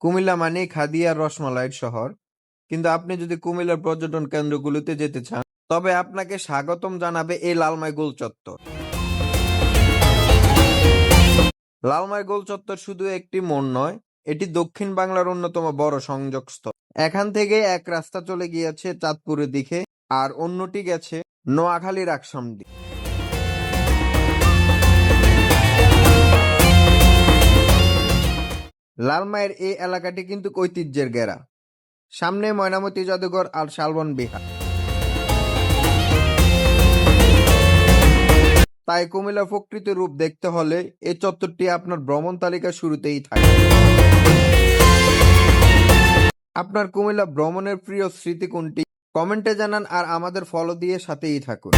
কুমিল্লা মানেই খাদি আর রসমালাইয়ের শহর, কিন্তু আপনি যদি কুমিল্লার পর্যটন কেন্দ্রগুলোতে যেতে চান, তবে আপনাকে স্বাগতম জানাবে এই লালমাই গোল চত্বর। লালমাই গোল চত্বর শুধু একটি মোড় নয়, এটি দক্ষিণ বাংলার অন্যতম বড় সংযোগস্থল। এখান থেকে এক রাস্তা চলে গিয়েছে চাঁদপুরের দিকে, আর অন্যটি গেছে নোয়াখালীর আকসাম দিকে। লালমাইয়ের এই এলাকাটি কিন্তু ঐতিহ্যের ঘেরা। সামনে ময়নামতি জাদুঘর আর শালবন বিহার। তাই কুমিল্লা প্রকৃত রূপ দেখতে হলে এই চত্বরটি আপনার ভ্রমণ তালিকার শুরুতেই থাকে। আপনার কুমিল্লা ভ্রমণের প্রিয় স্মৃতি কোনটি? কমেন্টে জানান আর আমাদের ফলো দিয়ে সাথেই থাকুন।